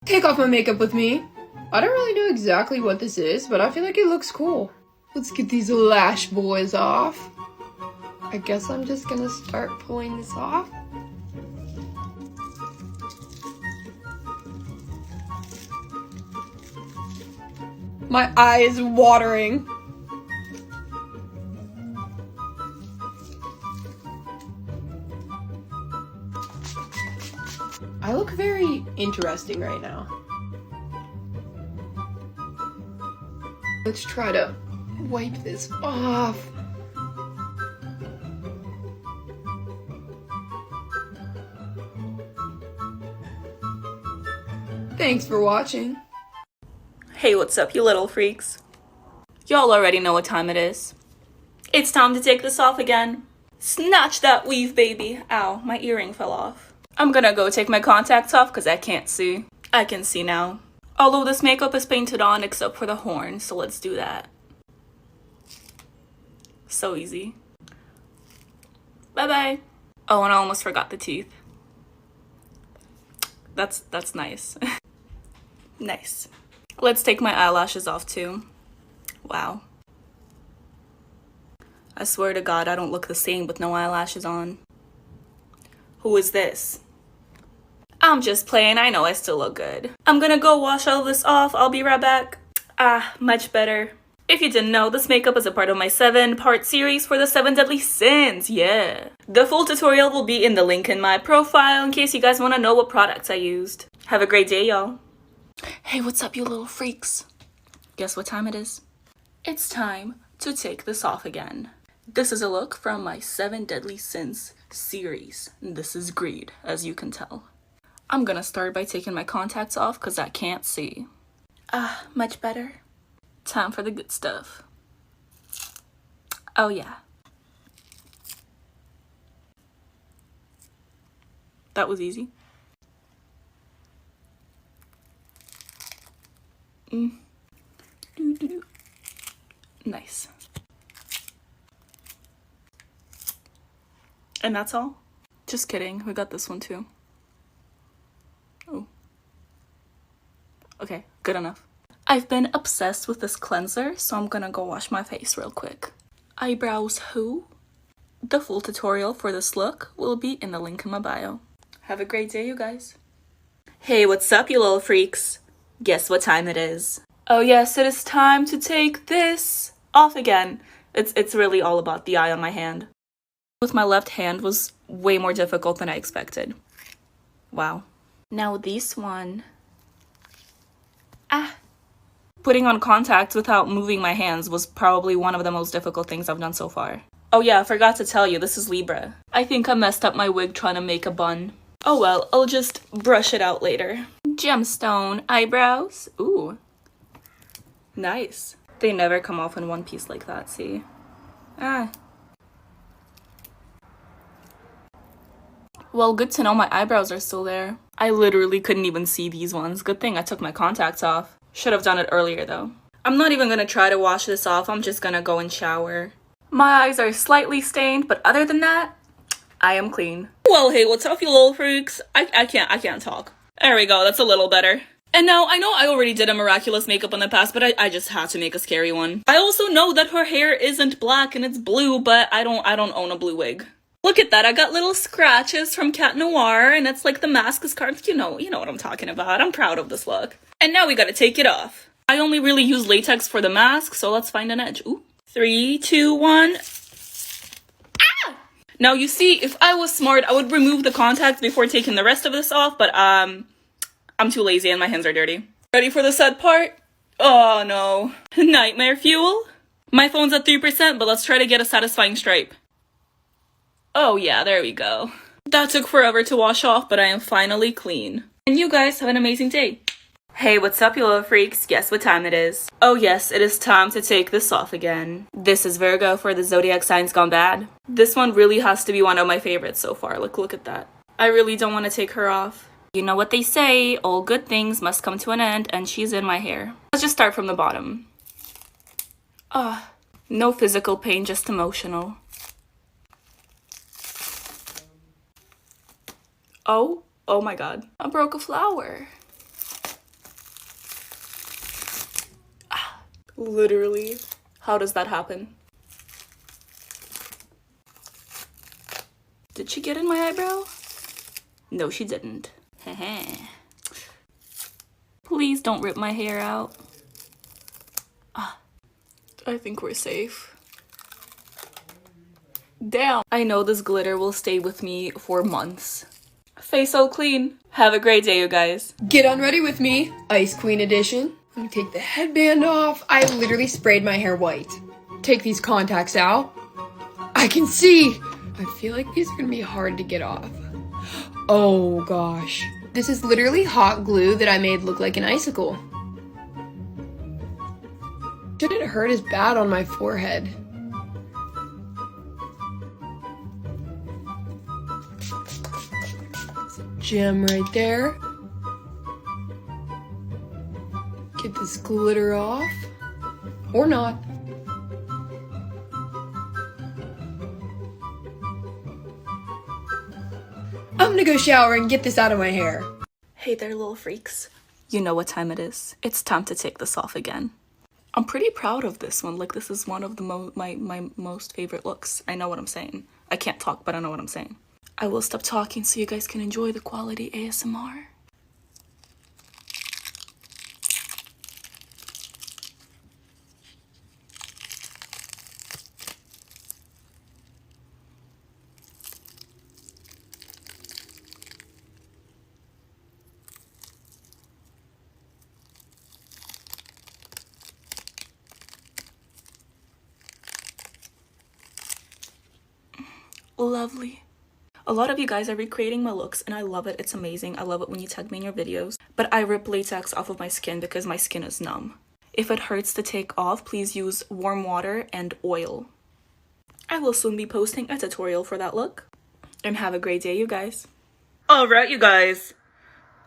Take off my makeup with me. I don't really know exactly what this is, but I feel like it looks cool. Let's get these lash boys off. I guess I'm just gonna start pulling this off. My eye is watering. I look very interesting right now. Let's try to wipe this off. Thanks for watching. Hey, what's up, you little freaks? Y'all already know what time it is. It's time to take this off again. Snatch that weave, baby. Ow, my earring fell off. I'm gonna go take my contacts off because I can't see. I can see now. Although this makeup is painted on except for the horn, so let's do that. So easy. Bye-bye. Oh, and I almost forgot the teeth. That's nice. Nice. Let's take my eyelashes off too. Wow. I swear to God, I don't look the same with no eyelashes on. Who is this? I'm just playing, I know I still look good. I'm gonna go wash all of this off, I'll be right back. Ah, much better. If you didn't know, this makeup is a part of my 7-part series for the 7 deadly sins, yeah. The full tutorial will be in the link in my profile in case you guys wanna know what products I used. Have a great day, y'all. Hey, what's up, you little freaks? Guess what time it is? It's time to take this off again. This is a look from my 7 deadly sins series. This is greed, as you can tell. I'm gonna start by taking my contacts off because I can't see. Ah, much better. Time for the good stuff. Oh yeah. That was easy. Nice. And that's all? Just kidding, we got this one too. Oh. Okay, good enough. I've been obsessed with this cleanser, so I'm gonna go wash my face real quick. Eyebrows who? The full tutorial for this look will be in the link in my bio. Have a great day, you guys. Hey, what's up, you little freaks? Guess what time it is? Oh yes, it is time to take this off again. It's really all about the eye on my hand. With my left hand was way more difficult than I expected. Wow. Now this one. Ah. Putting on contacts without moving my hands was probably one of the most difficult things I've done so far. Oh yeah, I forgot to tell you, this is Libra. I think I messed up my wig trying to make a bun. Oh well, I'll just brush it out later. Gemstone eyebrows. Ooh. Nice. They never come off in one piece like that, see? Ah. Well, good to know my eyebrows are still there. I literally couldn't even see these ones. Good thing I took my contacts off. Should have done it earlier though. I'm not even gonna try to wash this off. I'm just gonna go and shower. My eyes are slightly stained, but other than that, I am clean. Well, hey, what's up, you little freaks? I can't talk. There we go, that's a little better. And now, I know I already did a miraculous makeup in the past, but I just had to make a scary one. I also know that her hair isn't black and it's blue, but I don't own a blue wig. Look at that, I got little scratches from Cat Noir, and it's like the mask is carved. You know what I'm talking about. I'm proud of this look. And now we gotta take it off. I only really use latex for the mask, so let's find an edge. Ooh. 3, 2, 1. Ah! Now you see, if I was smart, I would remove the contacts before taking the rest of this off, but I'm too lazy and my hands are dirty. Ready for the sad part? Oh no. Nightmare fuel? My phone's at 3%, but let's try to get a satisfying stripe. Oh yeah, there we go. That took forever to wash off, but I am finally clean. And you guys have an amazing day. Hey, what's up, you little freaks? Guess what time it is? Oh yes, it is time to take this off again. This is Virgo for the zodiac signs gone bad. This one really has to be one of my favorites so far. Look at that. I really don't want to take her off. You know what they say, all good things must come to an end, and she's in my hair. Let's just start from the bottom. No physical pain, just emotional. Oh my god. I broke a flower. Literally. How does that happen? Did she get in my eyebrow? No, she didn't. Please don't rip my hair out. I think we're safe. Damn. I know this glitter will stay with me for months. Face so clean. Have a great day, you guys. Get unready with me, Ice Queen edition. Let me take the headband off. I literally sprayed my hair white. Take these contacts out. I can see. I feel like these are gonna be hard to get off. Oh gosh. This is literally hot glue that I made look like an icicle. Didn't hurt as bad on my forehead. Gem right there. Get this glitter off. Or not. I'm gonna go shower and get this out of my hair. Hey there, little freaks. You know what time it is. It's time to take this off again. I'm pretty proud of this one. Like, this is one of the my most favorite looks. I know what I'm saying. I can't talk, but I know what I'm saying. I will stop talking so you guys can enjoy the quality ASMR. Lovely. A lot of you guys are recreating my looks and I love it. It's amazing. I love it when you tag me in your videos. But I rip latex off of my skin because my skin is numb. If it hurts to take off, please use warm water and oil. I will soon be posting a tutorial for that look. And have a great day, you guys. Alright, you guys.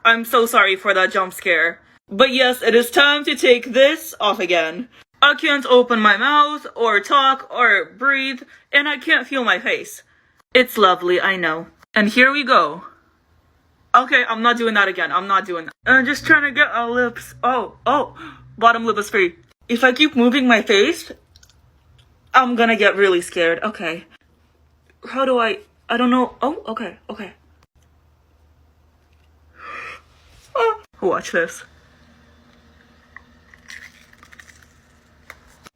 I'm so sorry for that jump scare. But yes, it is time to take this off again. I can't open my mouth or talk or breathe and I can't feel my face. It's lovely, I know. And here we go. Okay, I'm not doing that again. I'm not doing that. I'm just trying to get our lips. Oh, bottom lip is free. If I keep moving my face, I'm gonna get really scared. Okay. How do I don't know. Oh, okay. Watch this.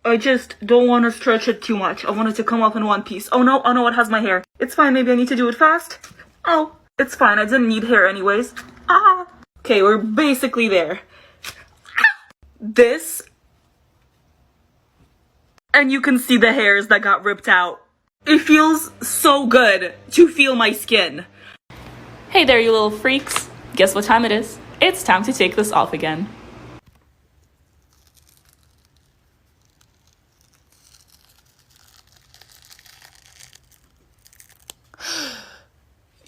I just don't want to stretch it too much. I want it to come off in one piece. Oh no, it has my hair. It's fine, maybe I need to do it fast. Oh, it's fine, I didn't need hair anyways. Okay, we're basically there. This. And you can see the hairs that got ripped out. It feels so good to feel my skin. Hey there, you little freaks. Guess what time it is? It's time to take this off again.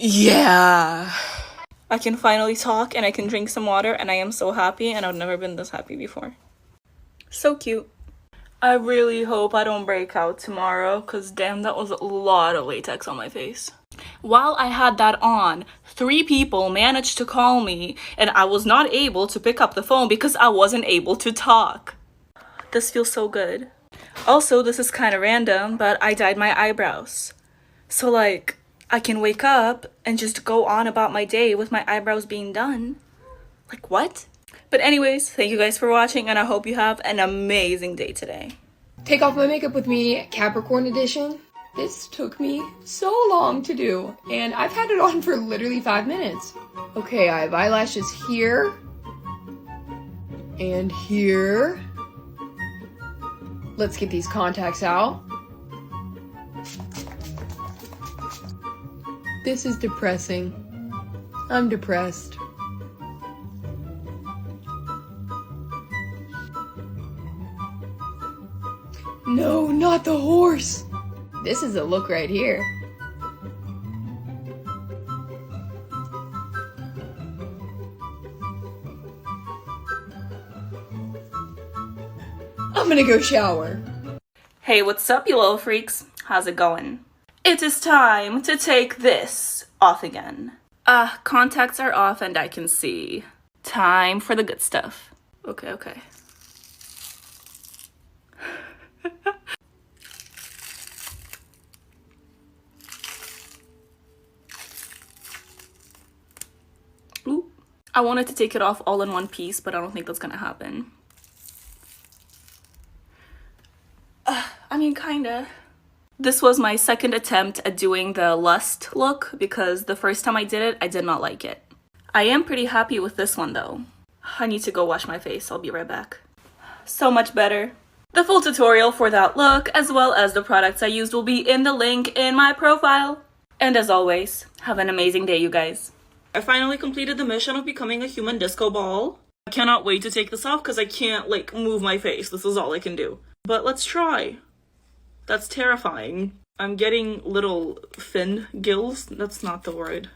Yeah. I can finally talk and I can drink some water and I am so happy and I've never been this happy before. So cute. I really hope I don't break out tomorrow because damn, that was a lot of latex on my face. While I had that on, 3 people managed to call me and I was not able to pick up the phone because I wasn't able to talk. This feels so good. Also, this is kind of random, but I dyed my eyebrows. So like, I can wake up and just go on about my day with my eyebrows being done. Like, what? But anyways, thank you guys for watching and I hope you have an amazing day today. Take off my makeup with me, Capricorn edition. This took me so long to do and I've had it on for literally 5 minutes. Okay, I have eyelashes here and here. Let's get these contacts out. This is depressing. I'm depressed. No, not the horse. This is a look right here. I'm gonna go shower. Hey, what's up, you little freaks? How's it going? It is time to take this off again. Contacts are off and I can see. Time for the good stuff. Okay. I wanted to take it off all in one piece, but I don't think that's gonna happen. I mean, kinda. This was my second attempt at doing the Lust look because the first time I did it, I did not like it. I am pretty happy with this one though. I need to go wash my face. I'll be right back. So much better. The full tutorial for that look, as well as the products I used, will be in the link in my profile. And as always, have an amazing day, you guys. I finally completed the mission of becoming a human disco ball. I cannot wait to take this off because I can't, like, move my face. This is all I can do. But let's try. That's terrifying. I'm getting little fin gills. That's not the word.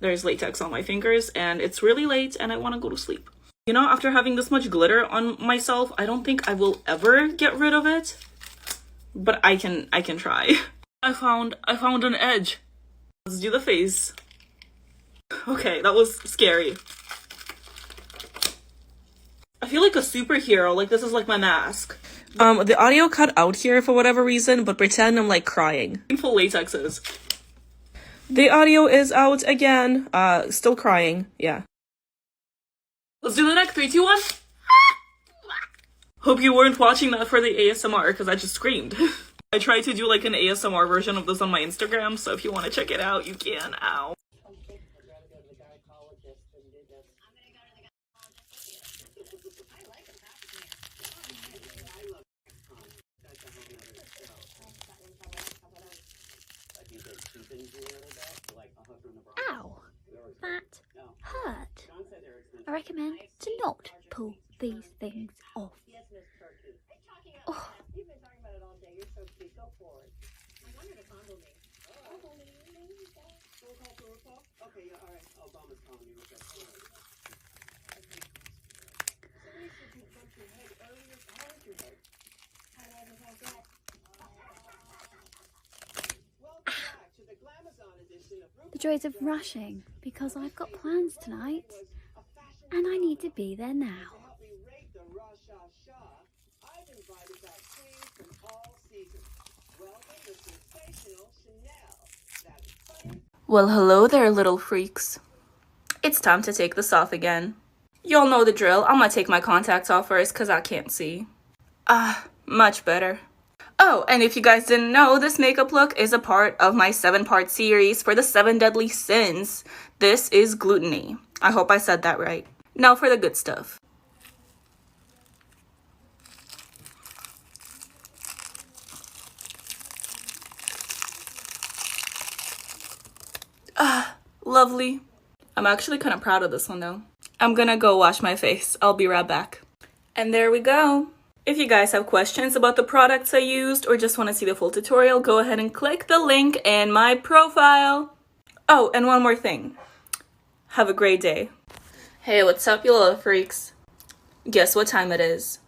There's latex on my fingers, and it's really late, and I want to go to sleep. You know, after having this much glitter on myself, I don't think I will ever get rid of it. But I can try. I found an edge. Let's do the face. Okay, that was scary. I feel like a superhero, like this is like my mask. The audio cut out here for whatever reason, but pretend I'm like crying. Painful latexes. The audio is out again. Still crying, yeah. Let's do the neck, 3, 2, 1. Hope you weren't watching that for the ASMR, because I just screamed. I tried to do like an ASMR version of this on my Instagram, so if you want to check it out, you can. Ow. Ow, that hurt. I recommend to not pull these things off. Oh. The joys of rushing, because I've got plans tonight, and I need to be there now. Well, hello there, little freaks. It's time to take this off again. Y'all know the drill. I'm gonna take my contacts off first because I can't see. Much better. Oh, and if you guys didn't know, this makeup look is a part of my 7-part series for the 7 deadly sins. This is gluttony. I hope I said that right. Now for the good stuff. Lovely. I'm actually kind of proud of this one though. I'm gonna go wash my face. I'll be right back. And there we go. If you guys have questions about the products I used or just want to see the full tutorial, go ahead and click the link in my profile. Oh, and one more thing. Have a great day. Hey, what's up, you little freaks? Guess what time it is?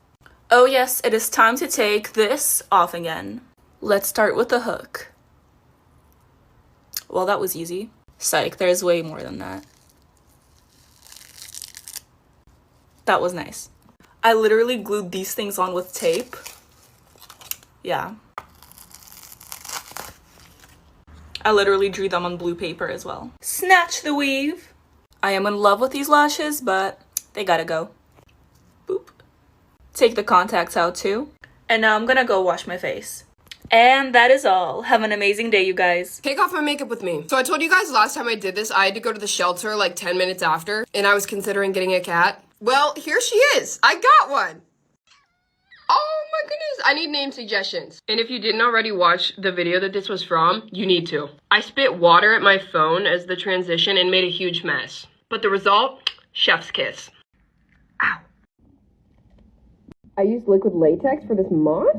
Oh yes, it is time to take this off again. Let's start with the hook. Well, that was easy. Psych, there's way more than that. That was nice. I literally glued these things on with tape. Yeah. I literally drew them on blue paper as well. Snatch the weave. I am in love with these lashes, but they gotta go. Boop. Take the contacts out too. And now I'm gonna go wash my face. And that is all. Have an amazing day, you guys. Take off my makeup with me. So I told you guys last time I did this, I had to go to the shelter like 10 minutes after, and I was considering getting a cat. Well, here she is. I got one. Oh my goodness. I need name suggestions. And if you didn't already watch the video that this was from, you need to. I spit water at my phone as the transition and made a huge mess. But the result, chef's kiss. Ow. I used liquid latex for this moss.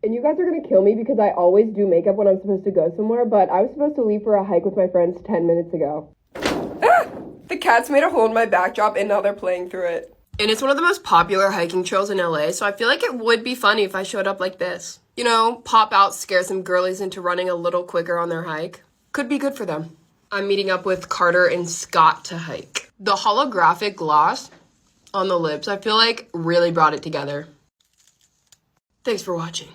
And you guys are gonna kill me because I always do makeup when I'm supposed to go somewhere, but I was supposed to leave for a hike with my friends 10 minutes ago. Ah! The cats made a hole in my backdrop and now they're playing through it. And it's one of the most popular hiking trails in LA, so I feel like it would be funny if I showed up like this. You know, pop out, scare some girlies into running a little quicker on their hike. Could be good for them. I'm meeting up with Carter and Scott to hike. The holographic gloss on the lips, I feel like really brought it together. Thanks for watching.